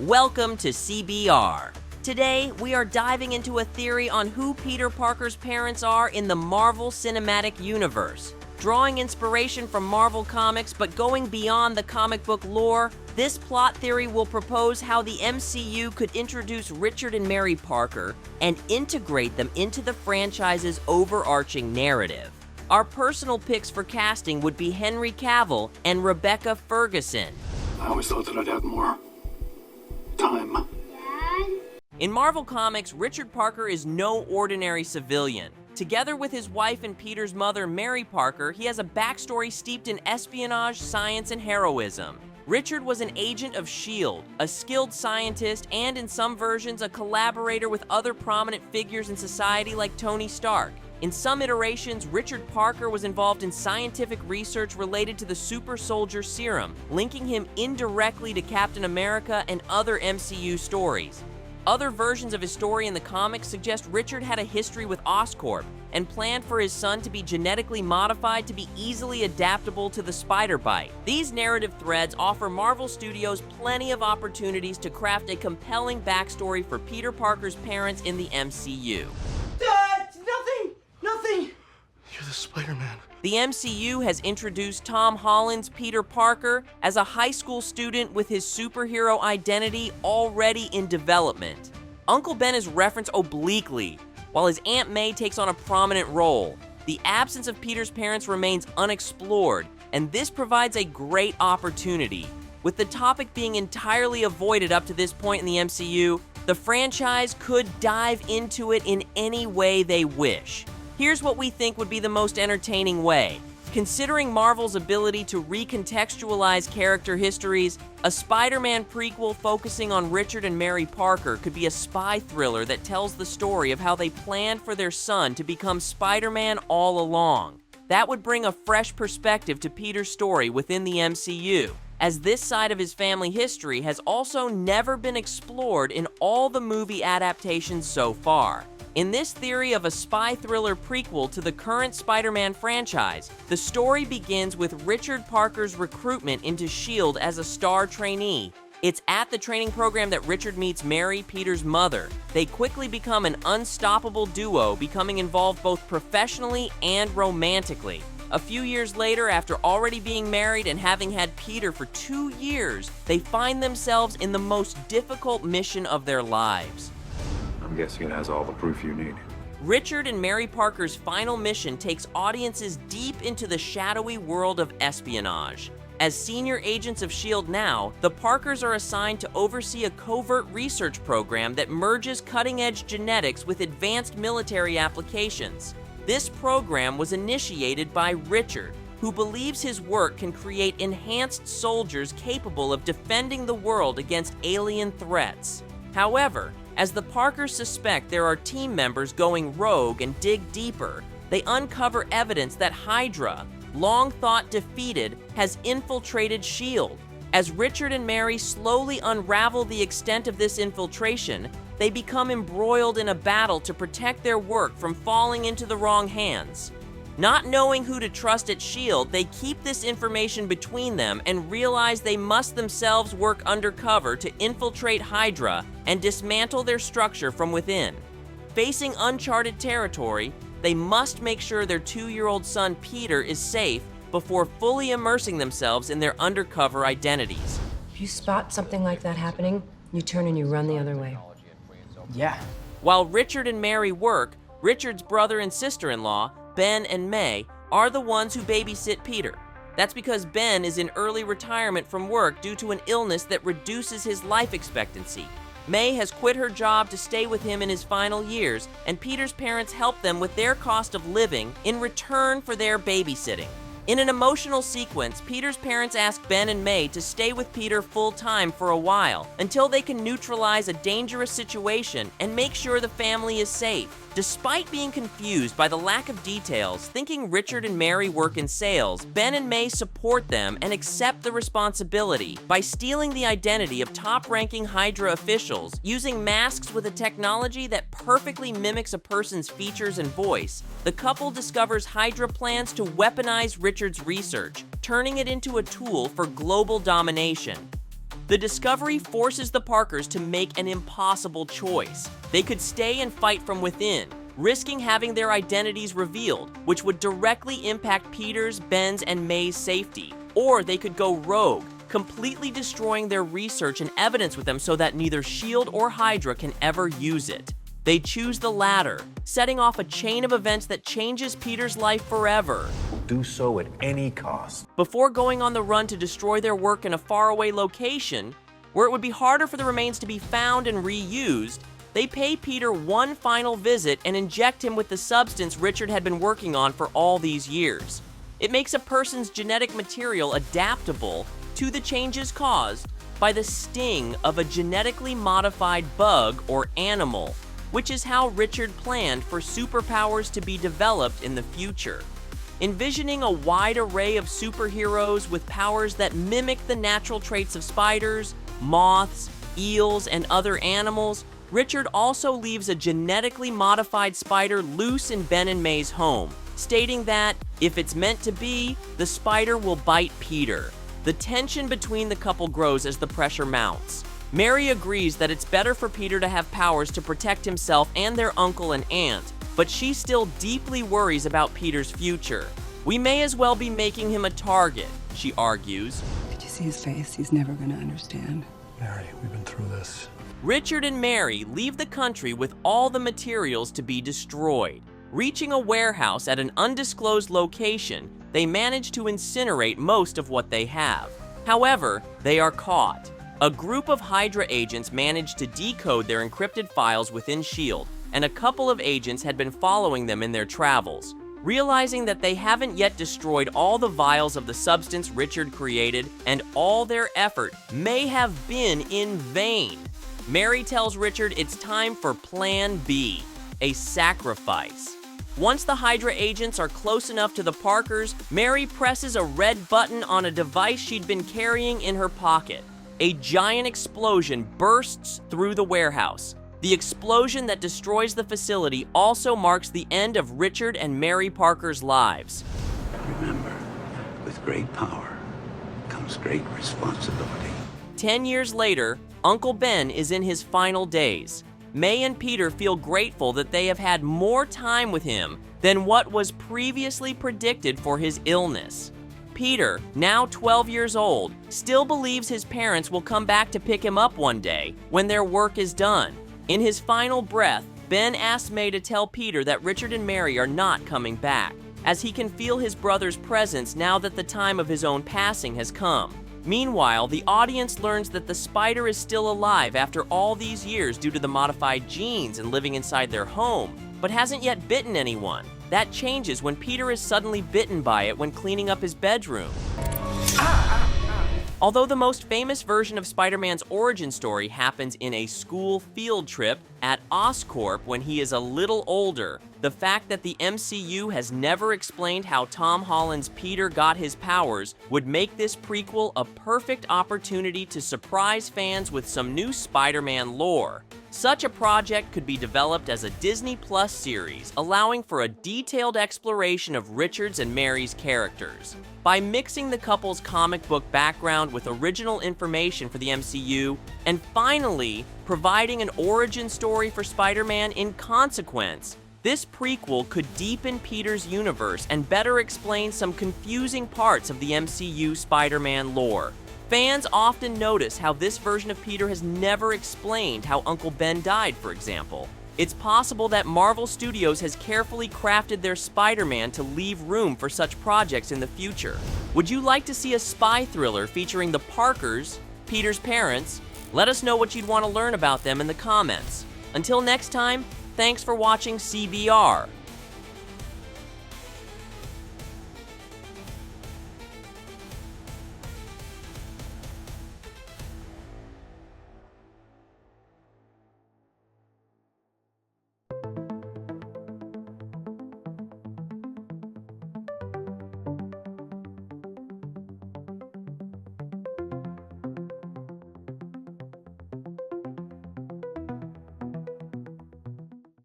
Welcome to CBR. Today, we are diving into a theory on who Peter Parker's parents are in the Marvel Cinematic Universe. Drawing inspiration from Marvel Comics but going beyond the comic book lore, this plot theory will propose how the MCU could introduce Richard and Mary Parker and integrate them into the franchise's overarching narrative. Our personal picks for casting would be Henry Cavill and Rebecca Ferguson. I always thought that I'd have more time. Dad? In Marvel Comics, Richard Parker is no ordinary civilian. Together with his wife and Peter's mother, Mary Parker, he has a backstory steeped in espionage, science, and heroism. Richard was an agent of S.H.I.E.L.D., a skilled scientist, and in some versions, a collaborator with other prominent figures in society like Tony Stark. In some iterations, Richard Parker was involved in scientific research related to the super soldier serum, linking him indirectly to Captain America and other MCU stories. Other versions of his story in the comics suggest Richard had a history with Oscorp and planned for his son to be genetically modified to be easily adaptable to the spider bite. These narrative threads offer Marvel Studios plenty of opportunities to craft a compelling backstory for Peter Parker's parents in the MCU. Nothing! You're the Spider-Man. The MCU has introduced Tom Holland's Peter Parker as a high school student with his superhero identity already in development. Uncle Ben is referenced obliquely, while his Aunt May takes on a prominent role. The absence of Peter's parents remains unexplored, and this provides a great opportunity. With the topic being entirely avoided up to this point in the MCU, the franchise could dive into it in any way they wish. Here's what we think would be the most entertaining way. Considering Marvel's ability to recontextualize character histories, a Spider-Man prequel focusing on Richard and Mary Parker could be a spy thriller that tells the story of how they planned for their son to become Spider-Man all along. That would bring a fresh perspective to Peter's story within the MCU, as this side of his family history has also never been explored in all the movie adaptations so far. In this theory of a spy thriller prequel to the current Spider-Man franchise, the story begins with Richard Parker's recruitment into S.H.I.E.L.D. as a star trainee. It's at the training program that Richard meets Mary, Peter's mother. They quickly become an unstoppable duo, becoming involved both professionally and romantically. A few years later, after already being married and having had Peter for 2 years, they find themselves in the most difficult mission of their lives. I'm guessing it has all the proof you need. Richard and Mary Parker's final mission takes audiences deep into the shadowy world of espionage. As senior agents of S.H.I.E.L.D. now, the Parkers are assigned to oversee a covert research program that merges cutting-edge genetics with advanced military applications. This program was initiated by Richard, who believes his work can create enhanced soldiers capable of defending the world against alien threats. However, as the Parkers suspect there are team members going rogue and dig deeper, they uncover evidence that Hydra, long thought defeated, has infiltrated S.H.I.E.L.D. As Richard and Mary slowly unravel the extent of this infiltration, they become embroiled in a battle to protect their work from falling into the wrong hands. Not knowing who to trust at S.H.I.E.L.D., they keep this information between them and realize they must themselves work undercover to infiltrate Hydra and dismantle their structure from within. Facing uncharted territory, they must make sure their 2-year-old son Peter is safe before fully immersing themselves in their undercover identities. If you spot something like that happening, you turn and you run the other way. Yeah. While Richard and Mary work, Richard's brother and sister-in-law, Ben and May, are the ones who babysit Peter. That's because Ben is in early retirement from work due to an illness that reduces his life expectancy. May has quit her job to stay with him in his final years, and Peter's parents help them with their cost of living in return for their babysitting. In an emotional sequence, Peter's parents ask Ben and May to stay with Peter full-time for a while until they can neutralize a dangerous situation and make sure the family is safe. Despite being confused by the lack of details, thinking Richard and Mary work in sales, Ben and May support them and accept the responsibility by stealing the identity of top-ranking Hydra officials, using masks with a technology that perfectly mimics a person's features and voice. The couple discovers Hydra plans to weaponize Richard's research, turning it into a tool for global domination. The discovery forces the Parkers to make an impossible choice. They could stay and fight from within, risking having their identities revealed, which would directly impact Peter's, Ben's, and May's safety. Or they could go rogue, completely destroying their research and evidence with them so that neither S.H.I.E.L.D. or Hydra can ever use it. They choose the latter, setting off a chain of events that changes Peter's life forever. Do so at any cost. Before going on the run to destroy their work in a faraway location, where it would be harder for the remains to be found and reused, they pay Peter one final visit and inject him with the substance Richard had been working on for all these years. It makes a person's genetic material adaptable to the changes caused by the sting of a genetically modified bug or animal, which is how Richard planned for superpowers to be developed in the future. Envisioning a wide array of superheroes with powers that mimic the natural traits of spiders, moths, eels, and other animals, Richard also leaves a genetically modified spider loose in Ben and May's home, stating that, if it's meant to be, the spider will bite Peter. The tension between the couple grows as the pressure mounts. Mary agrees that it's better for Peter to have powers to protect himself and their uncle and aunt, but she still deeply worries about Peter's future. We may as well be making him a target, she argues. Did you see his face? He's never gonna understand. Mary, we've been through this. Richard and Mary leave the country with all the materials to be destroyed. Reaching a warehouse at an undisclosed location, they manage to incinerate most of what they have. However, they are caught. A group of Hydra agents managed to decode their encrypted files within S.H.I.E.L.D., and a couple of agents had been following them in their travels. Realizing that they haven't yet destroyed all the vials of the substance Richard created, and all their effort may have been in vain, Mary tells Richard it's time for Plan B, a sacrifice. Once the Hydra agents are close enough to the Parkers, Mary presses a red button on a device she'd been carrying in her pocket. A giant explosion bursts through the warehouse. The explosion that destroys the facility also marks the end of Richard and Mary Parker's lives. Remember, with great power comes great responsibility. 10 years later, Uncle Ben is in his final days. May and Peter feel grateful that they have had more time with him than what was previously predicted for his illness. Peter, now 12 years old, still believes his parents will come back to pick him up one day when their work is done. In his final breath, Ben asks May to tell Peter that Richard and Mary are not coming back, as he can feel his brother's presence now that the time of his own passing has come. Meanwhile, the audience learns that the spider is still alive after all these years due to the modified genes and living inside their home, but hasn't yet bitten anyone. That changes when Peter is suddenly bitten by it when cleaning up his bedroom. Although the most famous version of Spider-Man's origin story happens in a school field trip at Oscorp when he is a little older, the fact that the MCU has never explained how Tom Holland's Peter got his powers would make this prequel a perfect opportunity to surprise fans with some new Spider-Man lore. Such a project could be developed as a Disney Plus series, allowing for a detailed exploration of Richard's and Mary's characters. By mixing the couple's comic book background with original information for the MCU, and finally, providing an origin story for Spider-Man in consequence, this prequel could deepen Peter's universe and better explain some confusing parts of the MCU Spider-Man lore. Fans often notice how this version of Peter has never explained how Uncle Ben died, for example. It's possible that Marvel Studios has carefully crafted their Spider-Man to leave room for such projects in the future. Would you like to see a spy thriller featuring the Parkers, Peter's parents? Let us know what you'd want to learn about them in the comments. Until next time, thanks for watching CBR.